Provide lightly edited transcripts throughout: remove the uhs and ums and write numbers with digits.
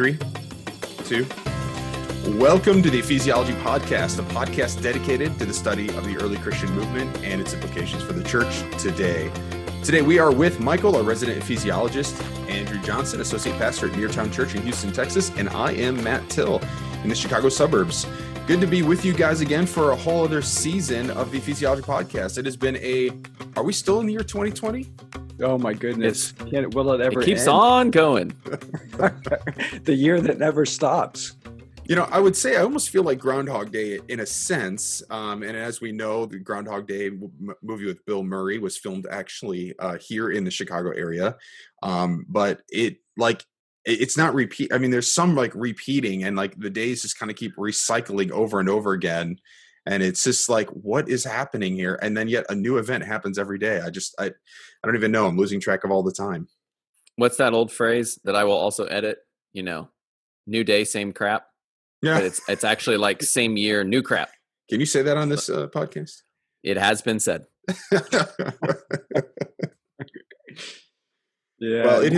3, 2. Welcome to the Ephesiology podcast, a podcast dedicated to the study of the early Christian movement and its implications for the church today. Today we are with Michael, our resident ephesiologist, Andrew Johnson, associate pastor at Neartown Church in Houston, Texas, and I am Matt Till in the Chicago suburbs. Good to be with you guys again for a whole other season of the Ephesiology podcast. It has been are we still in the year 2020? Oh my goodness. Will it ever It keeps end? on going. The year that never stops. You know, I would say I almost feel like Groundhog Day in a sense. And as we know, the Groundhog Day movie with Bill Murray was filmed actually here in the Chicago area. But it's not repeat. I mean, there's some like repeating and like the days just kind of keep recycling over and over again. And it's just like, what is happening here? And then yet a new event happens every day. I don't even know. I'm losing track of all the time. What's that old phrase that I will also edit? You know, new day, same crap. Yeah. But it's actually like same year, new crap. Can you say that on this podcast? It has been said. Yeah. Well, it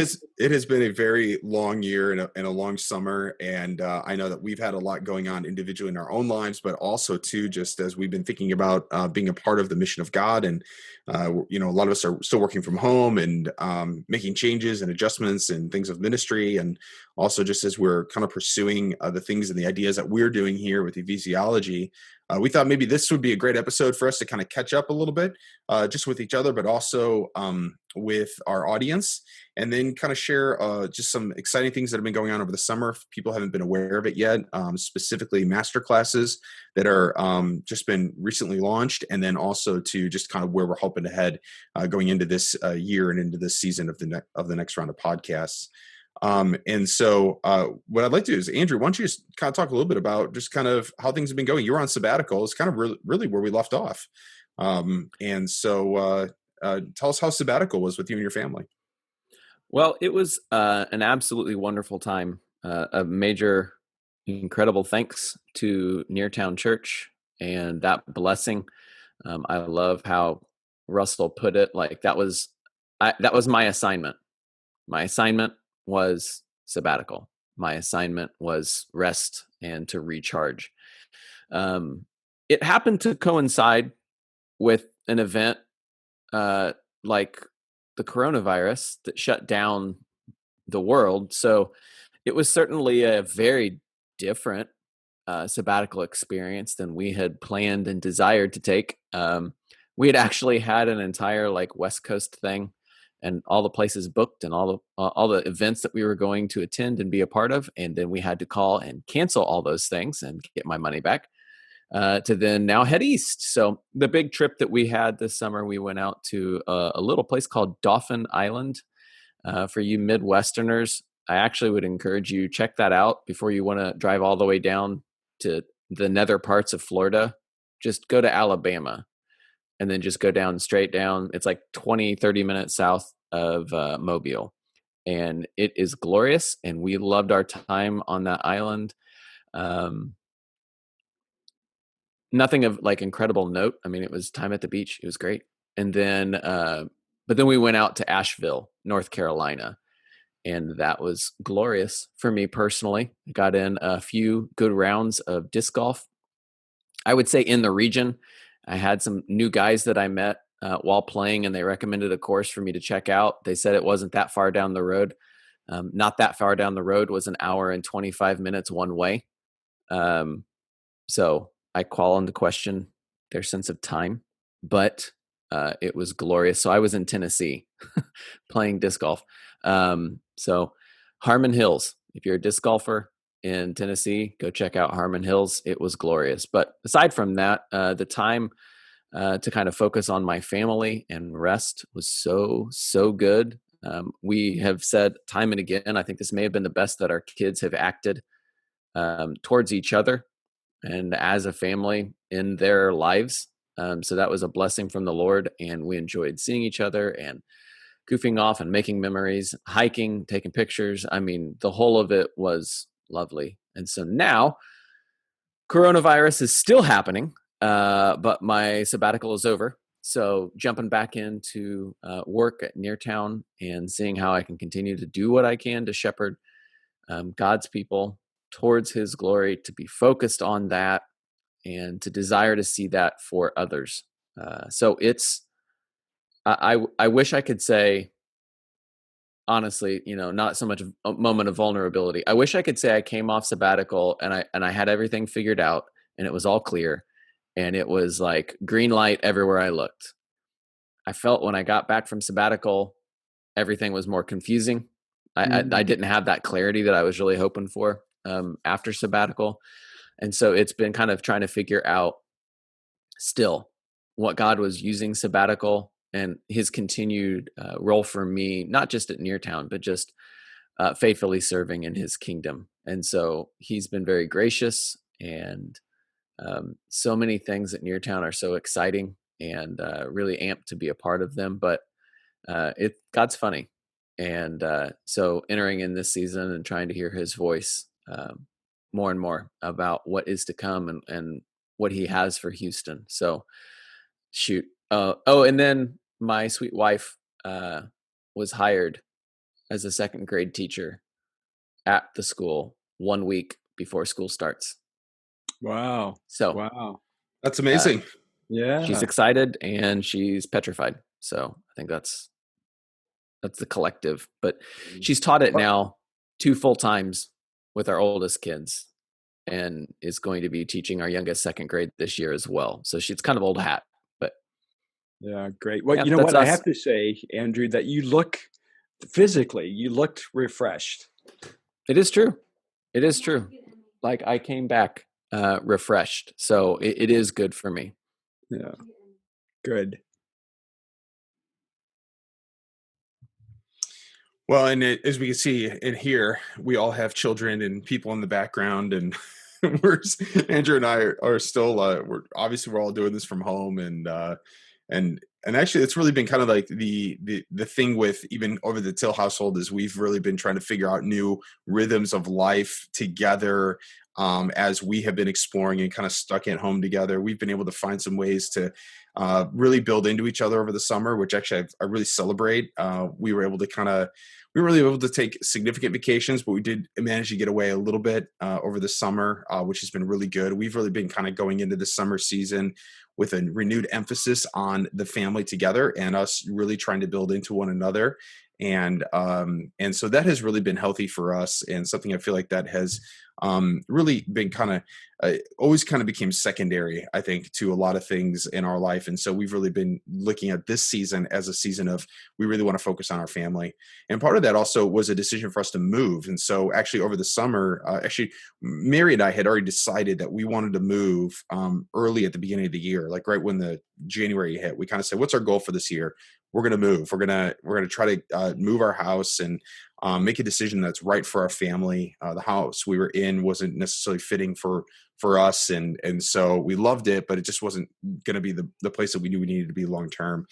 has been a very long year and a long summer, and I know that we've had a lot going on individually in our own lives, but also too, just as we've been thinking about being a part of the mission of God, and a lot of us are still working from home and making changes and adjustments and things of ministry, and also just as we're kind of pursuing the things and the ideas that we're doing here with Ephesiology. We thought maybe this would be a great episode for us to kind of catch up a little bit, just with each other, but also with our audience, and then kind of share just some exciting things that have been going on over the summer. If people haven't been aware of it yet, specifically master classes that are just been recently launched, and then also to just kind of where we're hoping to head going into this year and into this season of the next round of podcasts. And so what I'd like to do is, Andrew, why don't you just kind of talk a little bit about just kind of how things have been going? You were on sabbatical. It's kind of really where we left off. And so tell us how sabbatical was with you and your family. Well, it was an absolutely wonderful time. A major, incredible thanks to Neartown Church and that blessing. I love how Russell put it. Like that was my assignment. My assignment was sabbatical. My assignment was rest and to recharge. It happened to coincide with an event like the coronavirus that shut down the world. So it was certainly a very different sabbatical experience than we had planned and desired to take. We had actually had an entire like West Coast thing and all the places booked and all the events that we were going to attend and be a part of. And then we had to call and cancel all those things and get my money back to then now head east. So the big trip that we had this summer, we went out to a little place called Dauphin Island. For you Midwesterners, I actually would encourage you check that out before you want to drive all the way down to the nether parts of Florida. Just go to Alabama and then just go straight down. It's like 20, 30 minutes south of Mobile. And it is glorious. And we loved our time on that island. Nothing of like incredible note. I mean, it was time at the beach. It was great. And then, but then we went out to Asheville, North Carolina. And that was glorious for me personally. I got in a few good rounds of disc golf. I would say in the region, I had some new guys that I met while playing, and they recommended a course for me to check out. They said it wasn't that far down the road. Not that far down the road, was an hour and 25 minutes one way. So I call into question their sense of time, but it was glorious. So I was in Tennessee playing disc golf. So Harmon Hills, if you're a disc golfer in Tennessee, go check out Harmon Hills. It was glorious. But aside from that, the time to kind of focus on my family and rest was so good. We have said time and again, I think this may have been the best that our kids have acted towards each other and as a family in their lives. So that was a blessing from the Lord, and we enjoyed seeing each other and goofing off and making memories, hiking, taking pictures. I mean, the whole of it was lovely. And so now coronavirus is still happening, but my sabbatical is over. So jumping back into work at Neartown and seeing how I can continue to do what I can to shepherd God's people towards his glory, to be focused on that, and to desire to see that for others. So it's, I wish I could say, honestly, not so much a moment of vulnerability. I wish I could say I came off sabbatical and I had everything figured out and it was all clear and it was like green light everywhere I looked. I felt when I got back from sabbatical, everything was more confusing. I didn't have that clarity that I was really hoping for after sabbatical. And so it's been kind of trying to figure out still what God was using sabbatical and his continued role for me, not just at Neartown, but just faithfully serving in his kingdom. And so he's been very gracious, and so many things at Neartown are so exciting and really amped to be a part of them. But God's funny. And so entering in this season and trying to hear his voice more and more about what is to come and what he has for Houston. So shoot. And then my sweet wife was hired as a second grade teacher at the school 1 week before school starts. Wow. So wow. That's amazing. Yeah. She's excited and she's petrified. So I think that's the collective. But she's taught it now 2 full times with our oldest kids, and is going to be teaching our youngest second grade this year as well. So she's kind of old hat, but yeah, great. Well, yeah, you know that's what? I us. have to say, Andrew, that you looked refreshed. It is true. It is true. Like I came back refreshed. So it is good for me. Yeah. Good. Well, and as we can see in here, we all have children and people in the background, and Andrew and I are still we're all doing this from home, and actually it's really been kind of like the thing with even over the Till household is we've really been trying to figure out new rhythms of life together. As we have been exploring and kind of stuck at home together, we've been able to find some ways to really build into each other over the summer, which actually I really celebrate. We were really able to take significant vacations, but we did manage to get away a little bit over the summer, which has been really good. We've really been kind of going into the summer season with a renewed emphasis on the family together and us really trying to build into one another. And so that has really been healthy for us, and something I feel like that has really been kind of always kind of became secondary, I think, to a lot of things in our life. And so we've really been looking at this season as a season of we really want to focus on our family. And part of that also was a decision for us to move. And so actually over the summer, Mary and I had already decided that we wanted to move early at the beginning of the year, like right when the January hit. We kind of said, what's our goal for this year? We're going to move. We're going to try to move our house and make a decision that's right for our family. The house we were in wasn't necessarily fitting for us, and so we loved it, but it just wasn't going to be the place that we knew we needed to be long term.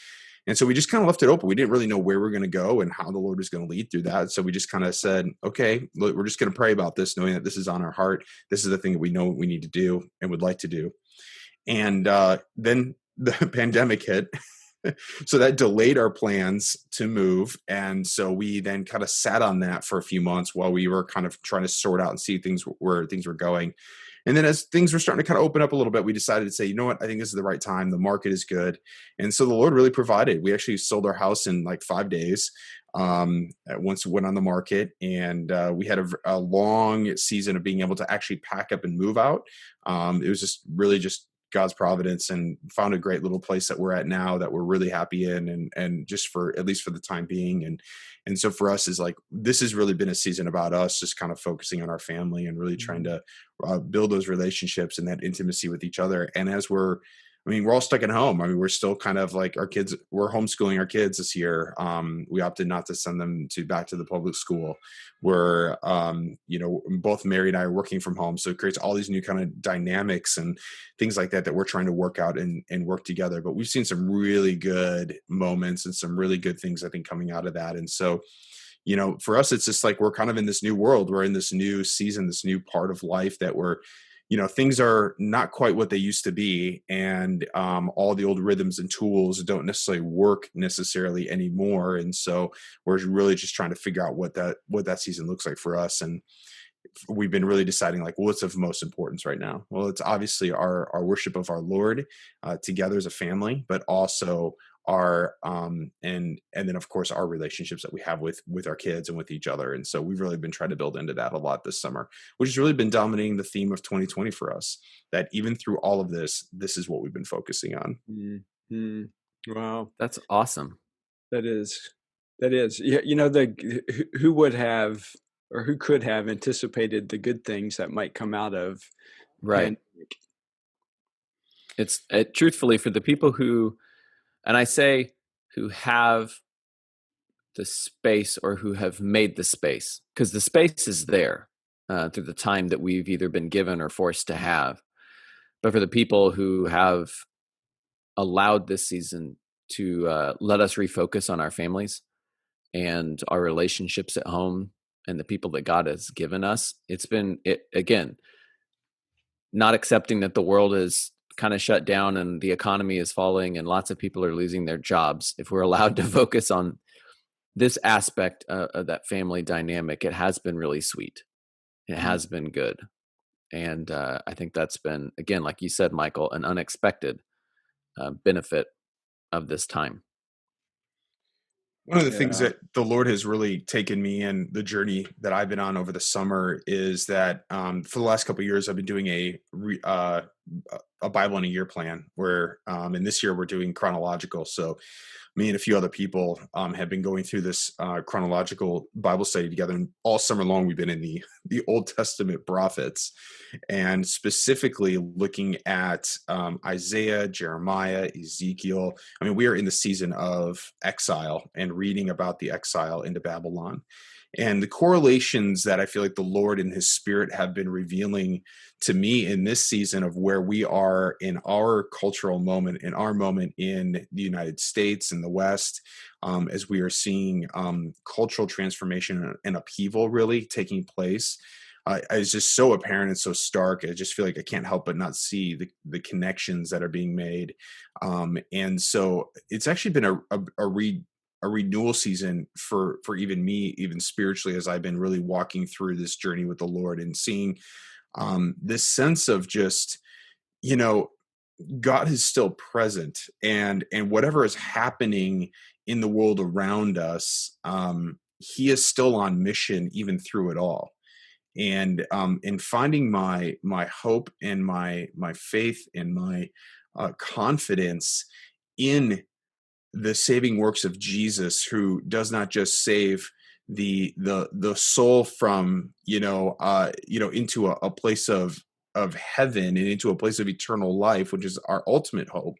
And so we just kind of left it open. We didn't really know where we were going to go and how the Lord was going to lead through that. So we just kind of said, okay, look, we're just going to pray about this, knowing that this is on our heart. This is the thing that we know we need to do and would like to do. And then the pandemic hit. So that delayed our plans to move. And so we then kind of sat on that for a few months while we were kind of trying to sort out and see where things were going. And then as things were starting to kind of open up a little bit, we decided to say, you know what, I think this is the right time. The market is good. And so the Lord really provided. We actually sold our house in like 5 days once it went on the market. And we had a long season of being able to actually pack up and move out. It was just really just God's providence, and found a great little place that we're at now that we're really happy in, and just for at least for the time being. And so for us is like, this has really been a season about us just kind of focusing on our family and really trying to build those relationships and that intimacy with each other. And as we're all stuck at home. We're still kind of like we're homeschooling our kids this year. We opted not to send them back to the public school. We're, both Mary and I are working from home. So it creates all these new kind of dynamics and things like that we're trying to work out and work together. But we've seen some really good moments and some really good things, I think, coming out of that. And so, for us, it's just like we're kind of in this new world. We're in this new season, this new part of life that we're things are not quite what they used to be, and all the old rhythms and tools don't necessarily work necessarily anymore. And so we're really just trying to figure out what that season looks like for us. And we've been really deciding, like, what's of most importance right now. Well, it's obviously our worship of our Lord together as a family, but also our and then of course our relationships that we have with our kids and with each other. And so we've really been trying to build into that a lot this summer, which has really been dominating the theme of 2020 for us, that even through all of this is what we've been focusing on. Mm-hmm. Wow, That's awesome. that is. Yeah, who would have, or who could have anticipated the good things that might come out of the Right. pandemic? It's truthfully, for the people who, and I say who have the space or who have made the space, because the space is there through the time that we've either been given or forced to have. But for the people who have allowed this season to let us refocus on our families and our relationships at home and the people that God has given us, it's been, again, not accepting that the world is kind of shut down and the economy is falling and lots of people are losing their jobs. If we're allowed to focus on this aspect of that family dynamic, it has been really sweet. It has been good. And I think that's been, again, like you said, Michael, an unexpected benefit of this time. One of the things Yeah. that the Lord has really taken me in the journey that I've been on over the summer is that for the last couple of years, I've been doing a Bible in a year plan where, and this year we're doing chronological. So me and a few other people have been going through this chronological Bible study together. And all summer long, we've been in the Old Testament prophets, and specifically looking at Isaiah, Jeremiah, Ezekiel. I mean, we are in the season of exile and reading about the exile into Babylon. And the correlations that I feel like the Lord and his Spirit have been revealing to me in this season of where we are in our cultural moment, in our moment in the United States and the West, as we are seeing cultural transformation and upheaval really taking place, is just so apparent and so stark. I just feel like I can't help but not see the connections that are being made. And so it's actually been a renewal season for even me, even spiritually, as I've been really walking through this journey with the Lord and seeing this sense of just, God is still present, and whatever is happening in the world around us, he is still on mission even through it all. And in finding my hope and my faith and my confidence in the saving works of Jesus, who does not just save the soul from into a place of heaven and into a place of eternal life, which is our ultimate hope,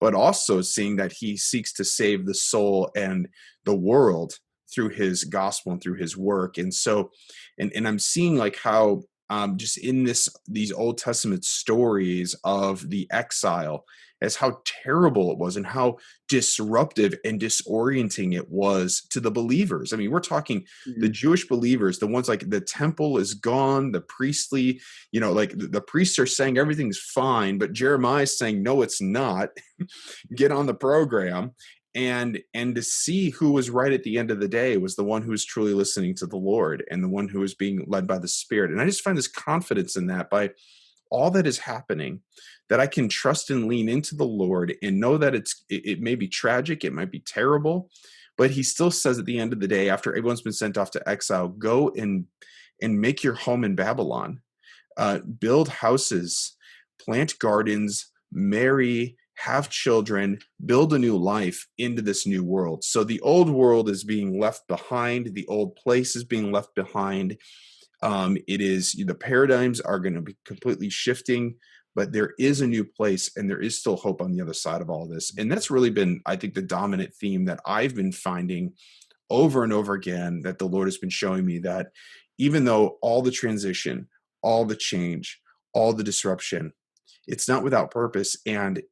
but also seeing that he seeks to save the soul and the world through his gospel and through his work. And so, and I'm seeing like how just in these Old Testament stories of the exile, as how terrible it was and how disruptive and disorienting it was to the believers. I mean, we're talking the Mhm. Jewish believers, the ones like the temple is gone, the priestly, like the priests are saying everything's fine, but Jeremiah is saying, no, it's not. Get on the program. And to see who was right at the end of the day was the one who was truly listening to the Lord and the one who was being led by the Spirit. And I just find this confidence in that by all that is happening, that I can trust and lean into the Lord and know that it may be tragic, it might be terrible, but he still says at the end of the day, after everyone's been sent off to exile, go and make your home in Babylon, build houses, plant gardens, marry, have children, build a new life into this new world. So the old world is being left behind. The old place is being left behind. It is, the paradigms are going to be completely shifting, but there is a new place and there is still hope on the other side of all this. And that's really been, I think, the dominant theme that I've been finding over and over again, that the Lord has been showing me, that even though all the transition, all the change, all the disruption, it's not without purpose. And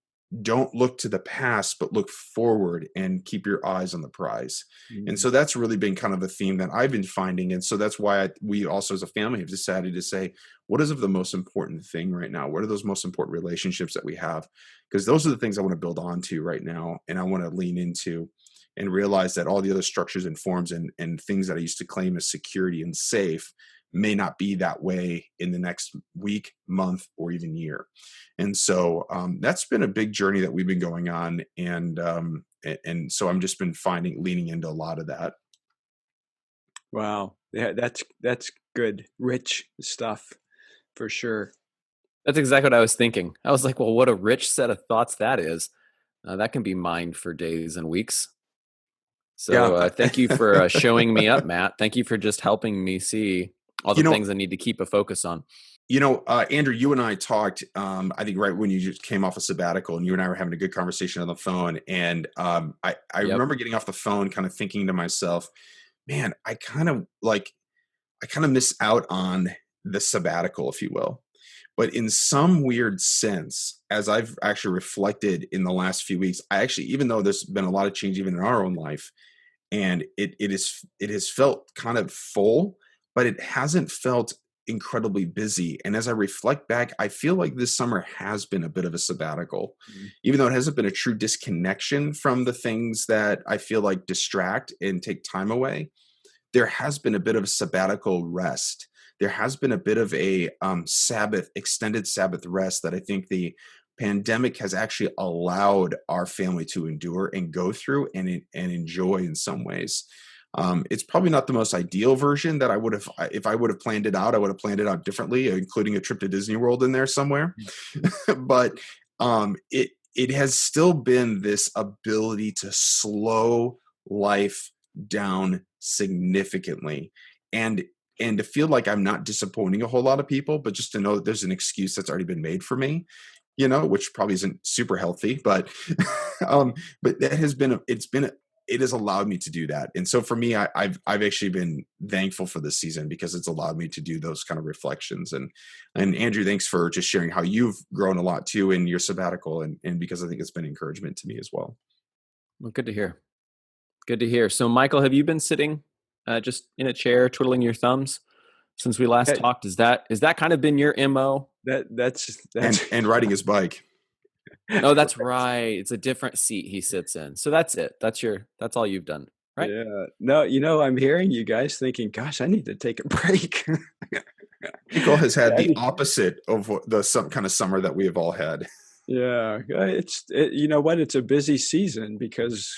don't look to the past, but look forward and keep your eyes on the prize. And Mm. so that's really been kind of a theme that I've been finding. And so that's why we also as a family have decided to say, what is of the most important thing right now? What are those most important relationships that we have? Because those are the things I want to build onto right now. And I want to lean into and realize that all the other structures and forms and things that I used to claim as security and safe may not be that way in the next week, month, or even year. And so that's been a big journey that we've been going on. And so I'm just been leaning into a lot of that. Wow. Yeah, that's good, rich stuff for sure. That's exactly what I was thinking. I was like, well, what a rich set of thoughts that is. That can be mined for days and weeks. So Yeah. thank you for showing me up, Matt. Thank you for just helping me see all the things I need to keep a focus on. Andrew, you and I talked, I think right when you just came off a sabbatical, and you and I were having a good conversation on the phone. And I remember getting off the phone kind of thinking to myself, man, I kind of miss out on the sabbatical, if you will. But in some weird sense, as I've actually reflected in the last few weeks, even though there's been a lot of change even in our own life, and it has felt kind of full, but it hasn't felt incredibly busy. And as I reflect back, I feel like this summer has been a bit of a sabbatical, even though it hasn't been a true disconnection from the things that I feel like distract and take time away. There has been a bit of a sabbatical rest. There has been a bit of a extended Sabbath rest that I think the pandemic has actually allowed our family to endure and go through and enjoy in some ways. It's probably not the most ideal version that I would have, if I would have planned it out, I would have planned it out differently, including a trip to Disney World in there somewhere. But it has still been this ability to slow life down significantly and to feel like I'm not disappointing a whole lot of people, but just to know that there's an excuse that's already been made for me, which probably isn't super healthy, but but that has been it has allowed me to do that. And so for me, I've actually been thankful for this season because it's allowed me to do those kind of reflections. And Andrew, thanks for just sharing how you've grown a lot too in your sabbatical, and because I think it's been encouragement to me as well. Well, good to hear. Good to hear. So, Michael, have you been sitting just in a chair, twiddling your thumbs since we last talked? Is that kind of been your MO? That's and riding his bike. Oh, that's right. It's a different seat he sits in. So that's it. That's all you've done, right? Yeah. No, I'm hearing you guys thinking, gosh, I need to take a break. Michael has had the opposite of some kind of summer that we have all had. Yeah, you know what? It's a busy season because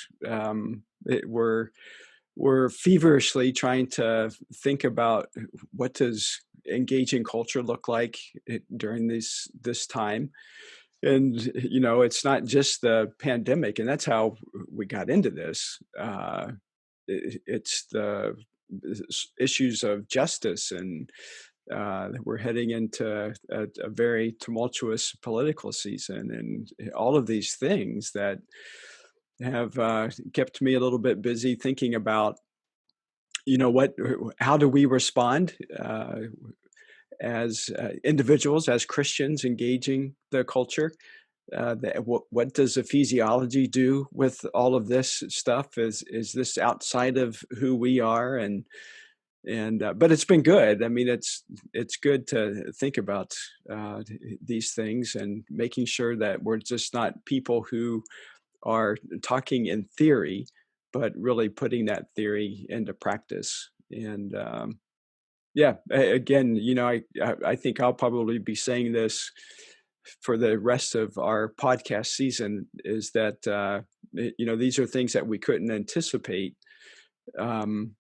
we're feverishly trying to think about what does engaging culture look like during this time. And it's not just the pandemic, and that's how we got into this. It's the issues of justice, and we're heading into a very tumultuous political season, and all of these things that have kept me a little bit busy thinking about, how do we respond as individuals, as Christians engaging the culture? What does Ephesiology do with all of this stuff? Is this outside of who we are? And but it's been good. I mean, it's good to think about these things and making sure that we're just not people who are talking in theory, but really putting that theory into practice. And yeah, again, I think I'll probably be saying this for the rest of our podcast season, is that these are things that we couldn't anticipate, um,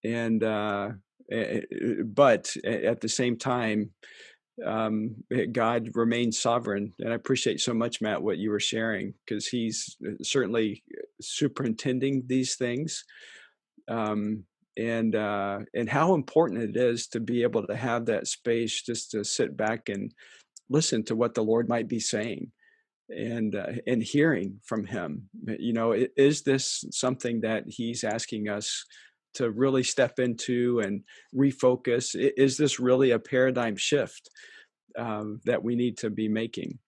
and but at the same time, God remains sovereign. And I appreciate so much, Matt, what you were sharing, because He's certainly superintending these things. And how important it is to be able to have that space just to sit back and listen to what the Lord might be saying, and hearing from Him. Is this something that He's asking us to really step into and refocus? Is this really a paradigm shift that we need to be making?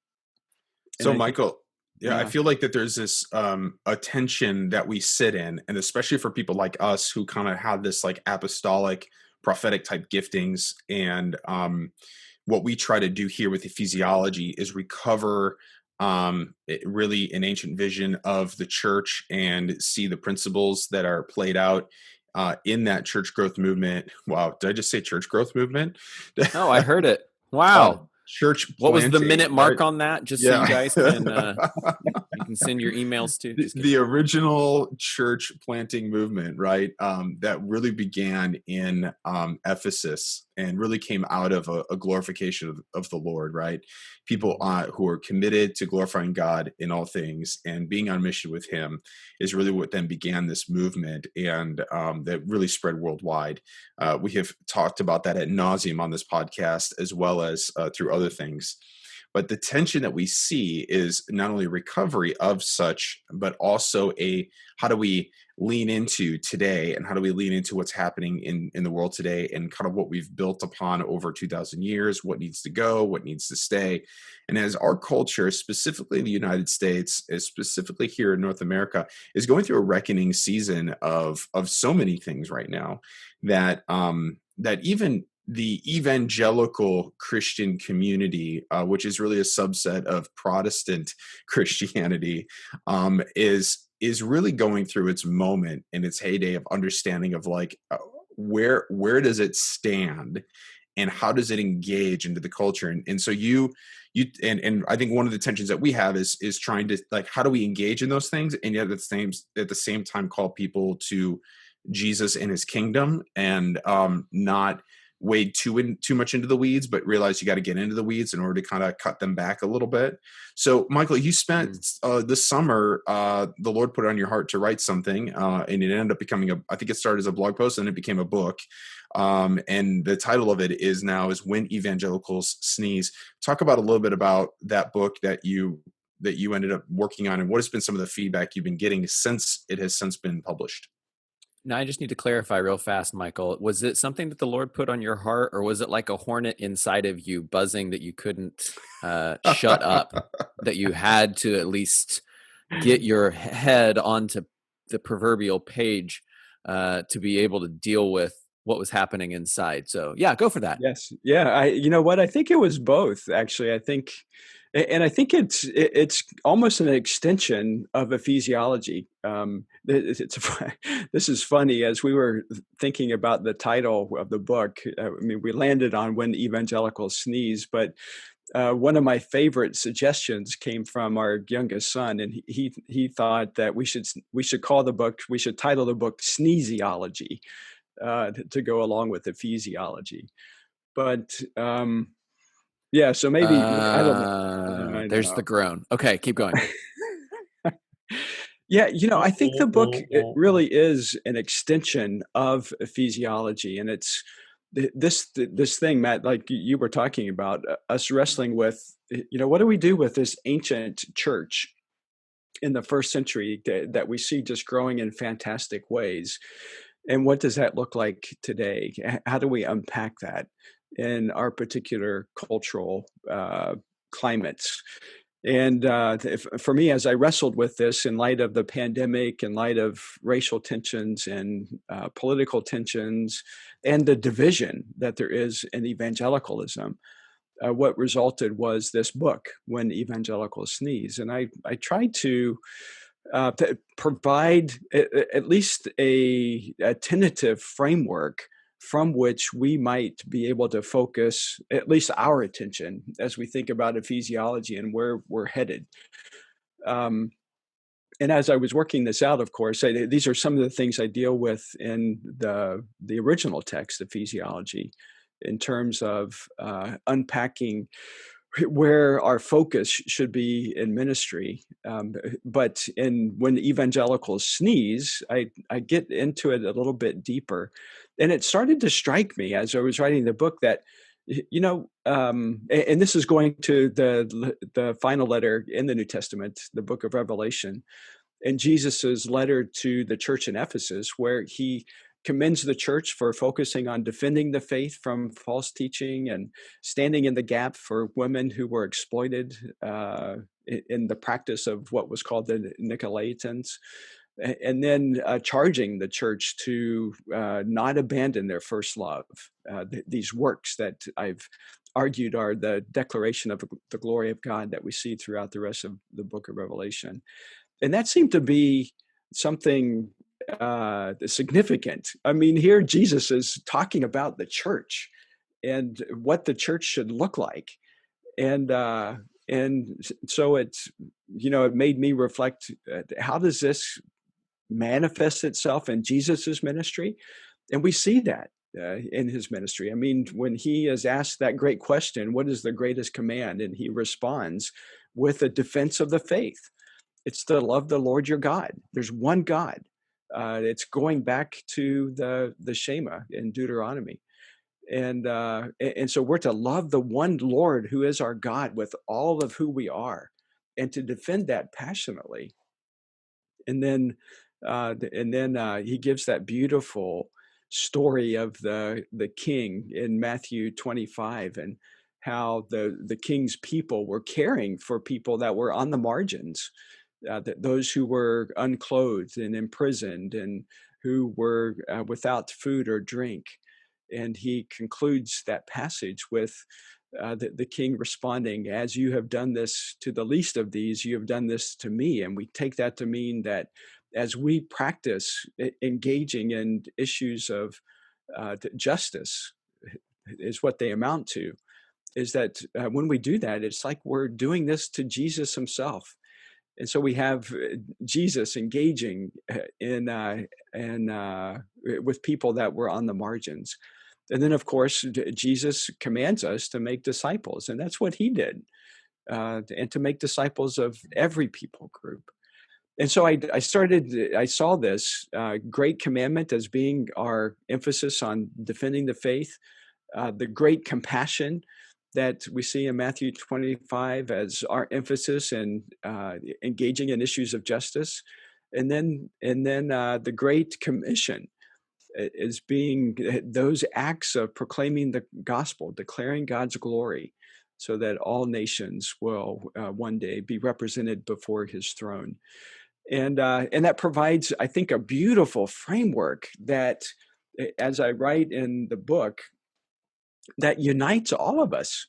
So, Michael, Yeah, I feel like that there's this a tension that we sit in, and especially for people like us who kind of have this like apostolic prophetic type giftings. And what we try to do here with ephesiology is recover really an ancient vision of the church and see the principles that are played out in that church growth movement. Wow, did I just say church growth movement? Oh, I heard it. Wow. Church What was the planting, minute right? mark on that? Just so you Yeah. guys can you can send your emails to. Just The original church planting movement, right? That really began in Ephesus and really came out of a glorification of the Lord, right? People who are committed to glorifying God in all things and being on mission with Him is really what then began this movement, and that really spread worldwide. We have talked about that ad nauseum on this podcast, as well as through other things. But the tension that we see is not only recovery of such, but also how do we lean into today, and how do we lean into what's happening in the world today, and kind of what we've built upon over 2,000 years, what needs to go, what needs to stay. And as our culture, specifically in the United States, specifically here in North America, is going through a reckoning season of so many things right now, that that even the evangelical Christian community, which is really a subset of Protestant Christianity, is really going through its moment in its heyday of understanding of like where does it stand, and how does it engage into the culture. And so you and I think one of the tensions that we have is trying to, like, how do we engage in those things, and yet at the same time call people to Jesus and His kingdom, and not wade too much into the weeds, but realize you got to get into the weeds in order to kind of cut them back a little bit. So, Michael, you spent this summer, the Lord put it on your heart to write something, and it ended up becoming I think it started as a blog post and it became a book. And the title of it is When Evangelicals Sneeze. Talk about a little bit about that book that you ended up working on, and what has been some of the feedback you've been getting since it has since been published. Now, I just need to clarify real fast, Michael. Was it something that the Lord put on your heart, or was it like a hornet inside of you buzzing that you couldn't shut up, that you had to at least get your head onto the proverbial page to be able to deal with what was happening inside? So, yeah, go for that. Yes. Yeah. You know what? I think it was both, actually. I think it's almost an extension of ephesiology. This is funny. As we were thinking about the title of the book, I mean, we landed on When Evangelicals Sneeze, but one of my favorite suggestions came from our youngest son, and he thought that we should title the book Sneezeology, to go along with ephesiology. But yeah, so maybe I don't know. I There's know. the groan. Okay, keep going. Yeah, I think the book, it really is an extension of ephesiology, and it's this thing, Matt, like you were talking about, us wrestling with, what do we do with this ancient church in the first century that we see just growing in fantastic ways, and what does that look like today? How do we unpack that in our particular cultural climates? And for me, as I wrestled with this in light of the pandemic, in light of racial tensions and political tensions, and the division that there is in evangelicalism, what resulted was this book, When Evangelicals Sneeze. And I tried to provide at least a tentative framework from which we might be able to focus at least our attention as we think about ephesiology and where we're headed. And as I was working this out, of course, these are some of the things I deal with in the original text, Ephesiology, in terms of unpacking where our focus should be in ministry. But when evangelicals sneeze, I get into it a little bit deeper. And it started to strike me as I was writing the book that, and this is going to the final letter in the New Testament, the book of Revelation, and Jesus's letter to the church in Ephesus, where he commends the church for focusing on defending the faith from false teaching and standing in the gap for women who were exploited in the practice of what was called the Nicolaitans, and then charging the church to not abandon their first love. These works that I've argued are the declaration of the glory of God that we see throughout the rest of the book of Revelation. And that seemed to be something significant. I mean, here Jesus is talking about the church and what the church should look like. And so it's, it made me reflect, how does this manifest itself in Jesus's ministry? And we see that in his ministry. I mean, when he is asked that great question, what is the greatest command? And he responds with a defense of the faith. It's to love the Lord your God. There's one God. It's going back to the Shema in Deuteronomy. And so we're to love the one Lord who is our God with all of who we are, and to defend that passionately. And then he gives that beautiful story of the king in Matthew 25, and how the king's people were caring for people that were on the margins, those who were unclothed and imprisoned, and who were without food or drink. And he concludes that passage with the king responding, "As you have done this to the least of these, you have done this to me." And we take that to mean that as we practice engaging in issues of justice, is what they amount to, is that when we do that, it's like we're doing this to Jesus himself. And so we have Jesus engaging with people that were on the margins. And then, of course, Jesus commands us to make disciples, and that's what he did, and to make disciples of every people group. And so I saw this great commandment as being our emphasis on defending the faith, the great compassion that we see in Matthew 25 as our emphasis in engaging in issues of justice, and then the Great Commission is being those acts of proclaiming the gospel, declaring God's glory, so that all nations will one day be represented before his throne. And that provides, I think, a beautiful framework that, as I write in the book, that unites all of us.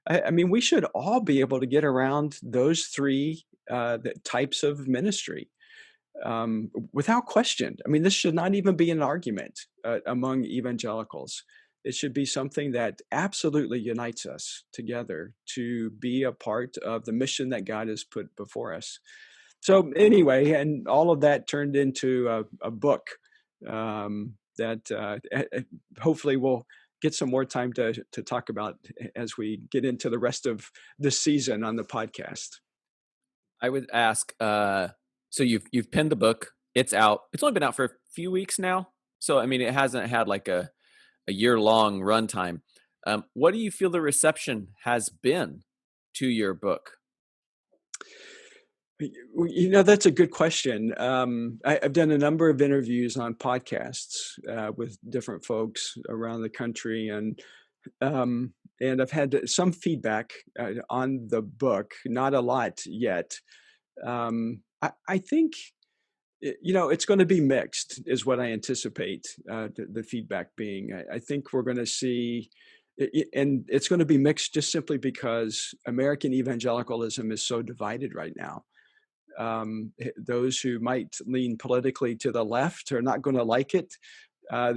I mean, we should all be able to get around those three types of ministry without question. I mean, this should not even be an argument among evangelicals. It should be something that absolutely unites us together to be a part of the mission that God has put before us. So anyway, and all of that turned into a book that hopefully we'll get some more time to talk about as we get into the rest of the season on the podcast. I would ask, so you've penned the book, it's out. It's only been out for a few weeks now. So, I mean, it hasn't had like a year-long runtime. What do you feel the reception has been to your book? That's a good question. I've done a number of interviews on podcasts with different folks around the country, and I've had some feedback on the book. Not a lot yet. I think it's going to be mixed, is what I anticipate the feedback being. I think we're going to see. And it's going to be mixed just simply because American evangelicalism is so divided right now. Those who might lean politically to the left are not going to like it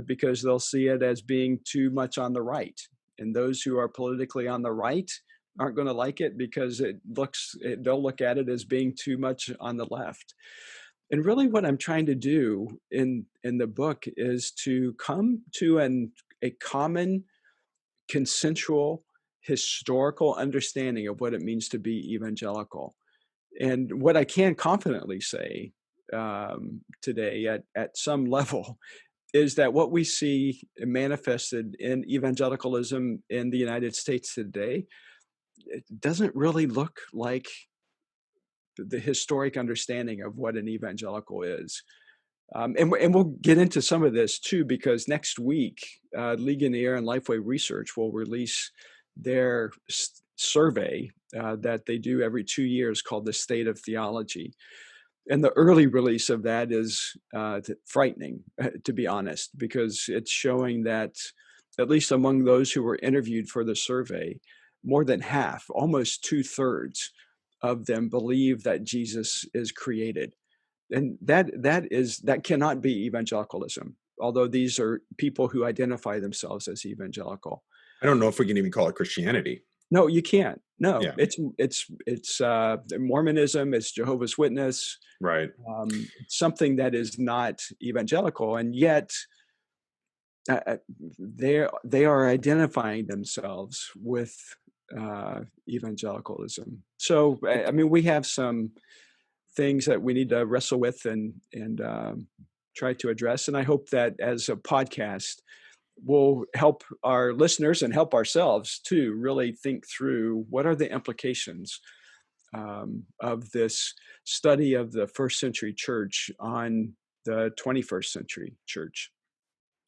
because they'll see it as being too much on the right. And those who are politically on the right aren't going to like it because they'll look at it as being too much on the left. And really what I'm trying to do in the book is to come to a common, consensual, historical understanding of what it means to be evangelical. And what I can confidently say today at some level is that what we see manifested in evangelicalism in the United States today, it doesn't really look like the historic understanding of what an evangelical is. And we'll get into some of this too, because next week, Ligonier and Lifeway Research will release their survey that they do every 2 years called the State of Theology. And the early release of that is frightening, to be honest, because it's showing that, at least among those who were interviewed for the survey, more than half, almost 2/3 of them believe that Jesus is created. And that cannot be evangelicalism, although these are people who identify themselves as evangelical. I don't know if we can even call it Christianity. No, you can't. No, Yeah. it's Mormonism, it's Jehovah's Witness, Right. something that is not evangelical, and yet they are identifying themselves with evangelicalism. So, I mean, we have some things that we need to wrestle with and try to address. And I hope that as a podcast, we'll help our listeners and help ourselves to really think through what are the implications of this study of the first century church on the 21st century church.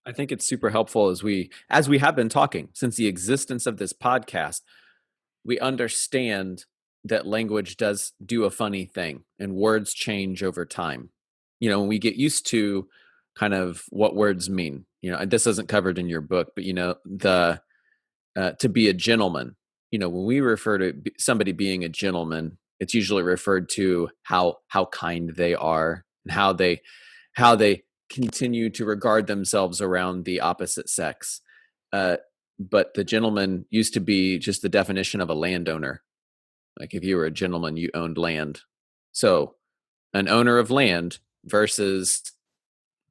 I think it's super helpful as we have been talking since the existence of this podcast, we understand that language does do a funny thing and words change over time. When we get used to kind of what words mean, and this isn't covered in your book, but the to be a gentleman, when we refer to somebody being a gentleman, it's usually referred to how kind they are and how they continue to regard themselves around the opposite sex. But the gentleman used to be just the definition of a landowner. Like if you were a gentleman, you owned land. So an owner of land versus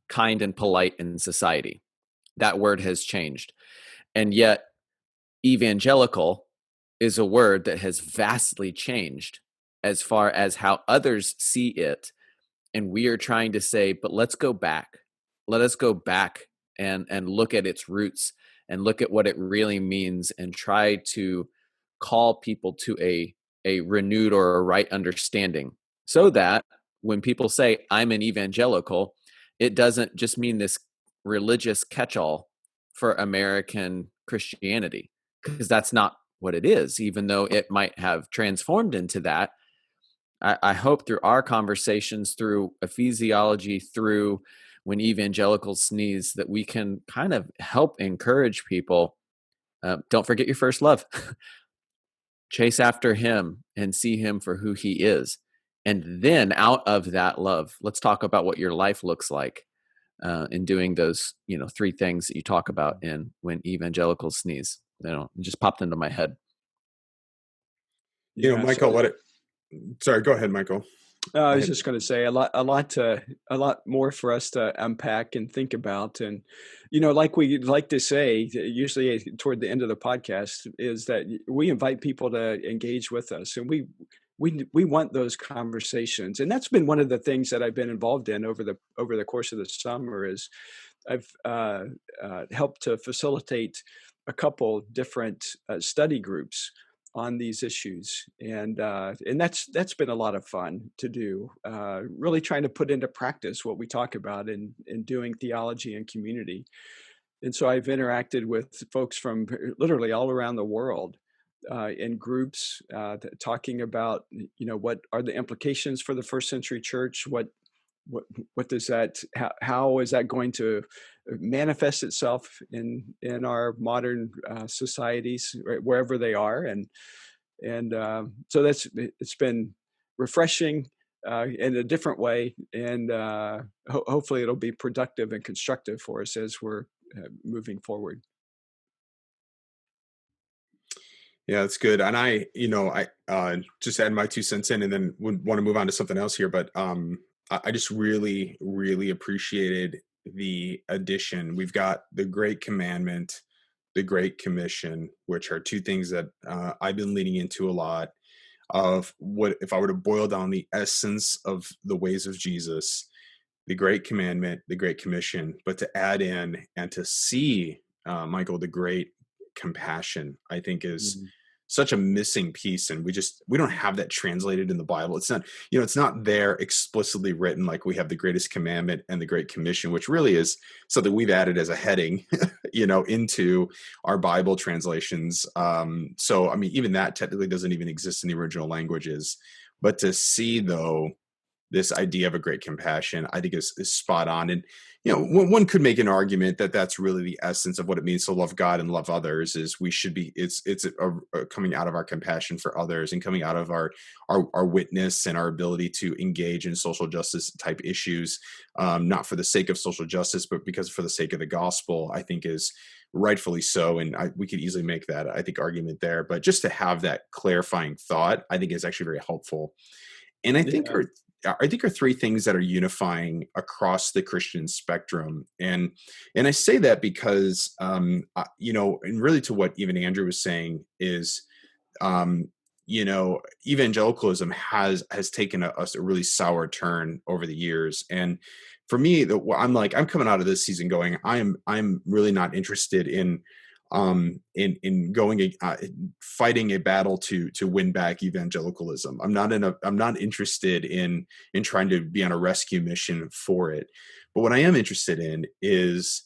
kind and polite in society. That word has changed. And yet evangelical is a word that has vastly changed as far as how others see it. And we are trying to say, but let's go back. Let us go back and look at its roots and look at what it really means and try to call people to a renewed or a right understanding, so that when people say I'm an evangelical, it doesn't just mean this religious catch-all for American Christianity, because that's not what it is, even though it might have transformed into that. I hope through our conversations, through ephesiology, through when evangelicals sneeze, that we can kind of help encourage people. Don't forget your first love. Chase after him and see him for who he is. And then out of that love, let's talk about what your life looks like in doing those, three things that you talk about in When Evangelicals Sneeze. It just popped into my head. Michael, sorry, go ahead, Michael. I was just going to say a lot more for us to unpack and think about. And, like we like to say, usually toward the end of the podcast, is that we invite people to engage with us, and we want those conversations. And that's been one of the things that I've been involved in over the course of the summer. Is I've helped to facilitate a couple different study groups on these issues, and that's been a lot of fun to do. Really trying to put into practice what we talk about in doing theology and community. And so I've interacted with folks from literally all around the world in groups, talking about what are the implications for the first century church. What does that? How is that going to manifest itself in our modern societies, right, wherever they are? And so it's been refreshing in a different way, and hopefully it'll be productive and constructive for us as we're moving forward. Yeah, that's good. And I just add my 2 cents in, and then would want to move on to something else here. But I just really, really appreciated the addition. We've got the Great Commandment, the Great Commission, which are two things that I've been leaning into a lot. Of what if I were to boil down the essence of the ways of Jesus, the Great Commandment, the Great Commission, but to add in and to see, Michael, the Great Compassion, I think is such a missing piece, and we don't have that translated in the Bible. It's not, it's not there explicitly written like we have the greatest commandment and the Great Commission, which really is something we've added as a heading, into our Bible translations. So I mean, even that technically doesn't even exist in the original languages. But to see, though, this idea of a great compassion, I think is spot on. And, one could make an argument that that's really the essence of what it means to love God and love others. Is we should be, it's coming out of our compassion for others and coming out of our witness and our ability to engage in social justice type issues, not for the sake of social justice, but because for the sake of the gospel, I think is rightfully so. And we could easily make that, I think, argument there. But just to have that clarifying thought, I think is actually very helpful. And I think are three things that are unifying across the Christian spectrum. And I say that because, and really to what even Andrew was saying is, evangelicalism has taken a really sour turn over the years. And for me, I'm coming out of this season going, I'm really not interested in going fighting a battle to win back evangelicalism. I'm not interested in trying to be on a rescue mission for it. But what I am interested in is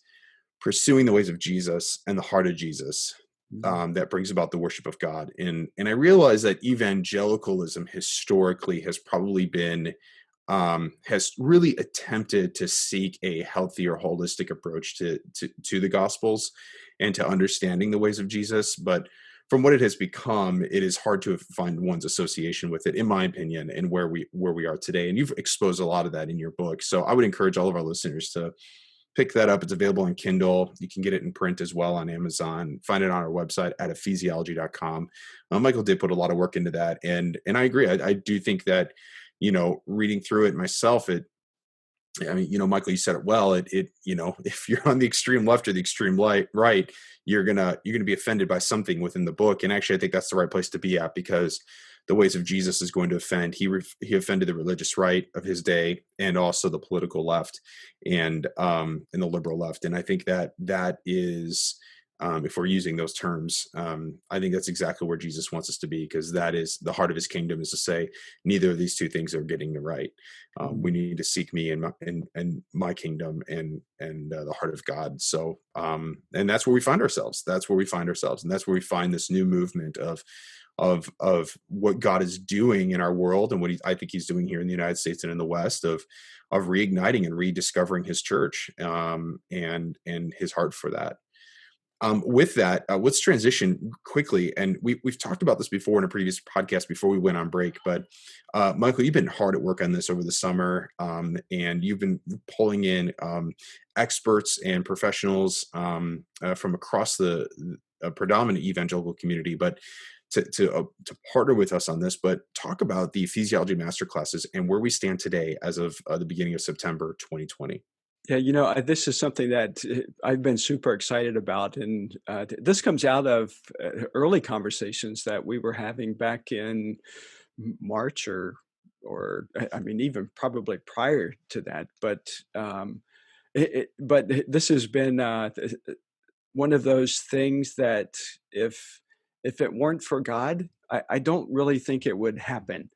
pursuing the ways of Jesus and the heart of Jesus, that brings about the worship of God. And I realize that evangelicalism historically has probably been has really attempted to seek a healthier, holistic approach to the Gospels and to understanding the ways of Jesus. But from what it has become, it is hard to find one's association with it, in my opinion, and where we are today. And you've exposed a lot of that in your book. So I would encourage all of our listeners to pick that up. It's available on Kindle. You can get it in print as well on Amazon. Find it on our website at ephesiology.com. Michael did put a lot of work into that. And I agree. I do think that, reading through it myself, Michael, you said it well. If you're on the extreme left or the extreme right, you're gonna be offended by something within the book. And actually, I think that's the right place to be at, because the ways of Jesus is going to offend. He offended the religious right of his day, and also the political left, and the liberal left. And I think that is, if we're using those terms, I think that's exactly where Jesus wants us to be, because that is the heart of his kingdom, is to say neither of these two things are getting it right. We need to seek me and my kingdom and the heart of God. So, and that's where we find ourselves. And that's where we find this new movement of what God is doing in our world, and what I think he's doing here in the United States and in the West, of reigniting and rediscovering his church, and his heart for that. With that, let's transition quickly. And we've talked about this before in a previous podcast before we went on break, but Michael, you've been hard at work on this over the summer, and you've been pulling in experts and professionals from across the predominant evangelical community, but to partner with us on this, but talk about the Ephesiology masterclasses and where we stand today as of the beginning of September 2020. Yeah, this is something that I've been super excited about. And this comes out of early conversations that we were having back in March, or I mean, even probably prior to that. But this has been one of those things that if it weren't for God, I don't really think it would happen.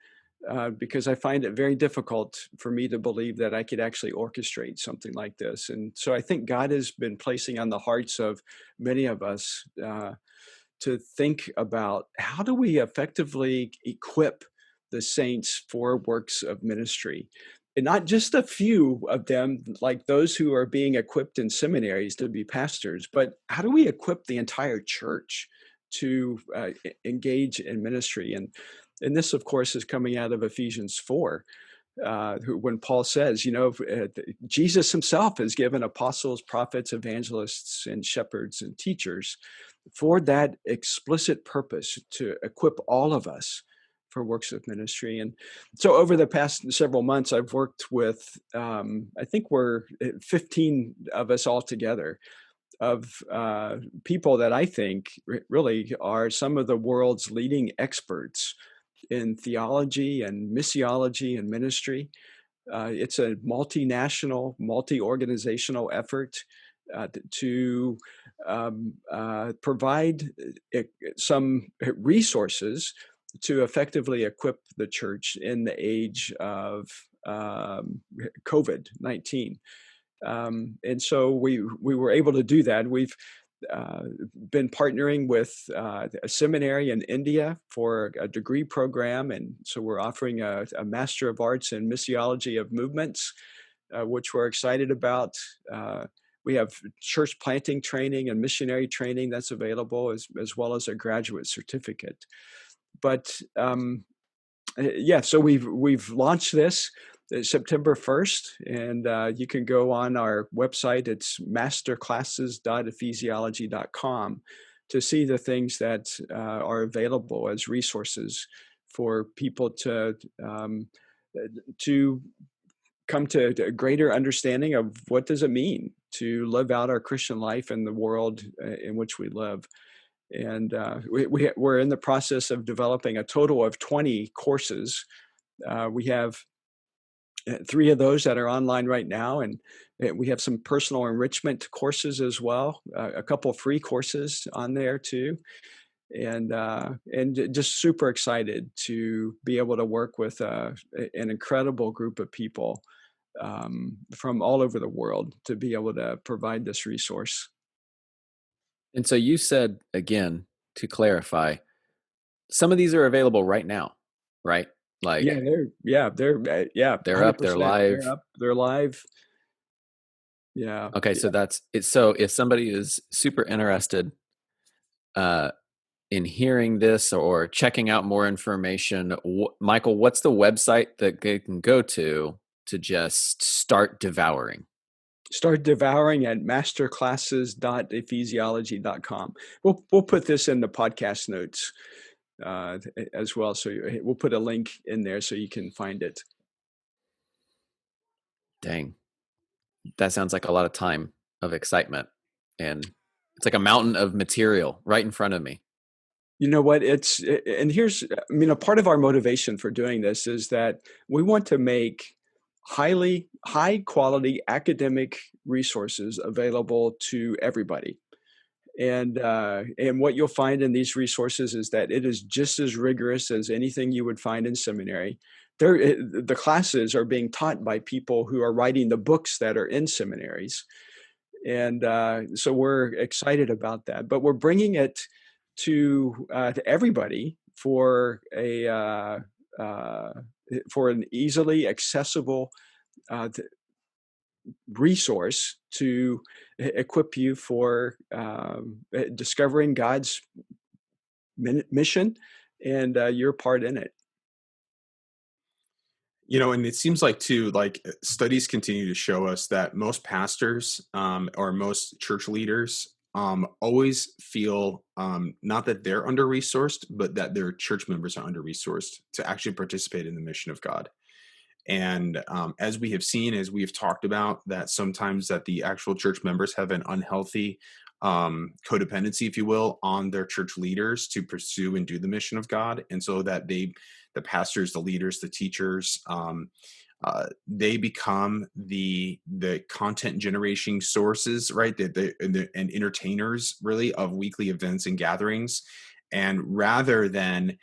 Because I find it very difficult for me to believe that I could actually orchestrate something like this. And so I think God has been placing on the hearts of many of us to think about, how do we effectively equip the saints for works of ministry? And not just a few of them, like those who are being equipped in seminaries to be pastors, but how do we equip the entire church to engage in ministry? And this, of course, is coming out of Ephesians 4, when Paul says, Jesus himself has given apostles, prophets, evangelists, and shepherds and teachers for that explicit purpose, to equip all of us for works of ministry. And so over the past several months, I've worked with, I think we're 15 of us all together, of people that I think really are some of the world's leading experts in theology and missiology and ministry. It's a multinational, multi-organizational effort to provide some resources to effectively equip the church in the age of COVID-19. And so we were able to do that. We've uh, been partnering with a seminary in India for a degree program, and so we're offering a Master of Arts in Missiology of Movements, which we're excited about. We have church planting training and missionary training that's available, as well as a graduate certificate. But yeah, so we've launched this September 1st, and you can go on our website. It's masterclasses.ephesiology.com to see the things that are available as resources for people to come to a greater understanding of what does it mean to live out our Christian life in the world in which we live. And we're in the process of developing a total of 20 courses. We have 3 of those that are online right now, and we have some personal enrichment courses as well, a couple free courses on there too. And just super excited to be able to work with an incredible group of people from all over the world to be able to provide this resource. And so you said, again, to clarify, some of these are available right now, right? Yeah, Like they're 100%. they're up, they're live. They're live. Yeah. Okay, so that's it. So if somebody is super interested uh, in hearing this or checking out more information, Michael, what's the website that they can go to just start devouring? Start devouring at masterclasses.ephesiology.com. We'll put this in the podcast notes as well. So we'll put a link in there so you can find it. Dang, that sounds like a lot of time of excitement, and it's like a mountain of material right in front of me. You know what? And here's, a part of our motivation for doing this is that we want to make high quality academic resources available to everybody. And what you'll find in these resources is that it is just as rigorous as anything you would find in seminary. The classes are being taught by people who are writing the books that are in seminaries. And so we're excited about that. But we're bringing it to everybody for for an easily accessible resource to equip you for discovering God's mission and your part in it. And it seems like too, like studies continue to show us that most pastors or most church leaders always feel not that they're under-resourced, but that their church members are under-resourced to actually participate in the mission of God. And as we have seen, as we have talked about, that sometimes that the actual church members have an unhealthy codependency, if you will, on their church leaders to pursue and do the mission of God. And so that the pastors, the leaders, the teachers, they become the content generation sources, right? And entertainers really of weekly events and gatherings. And rather than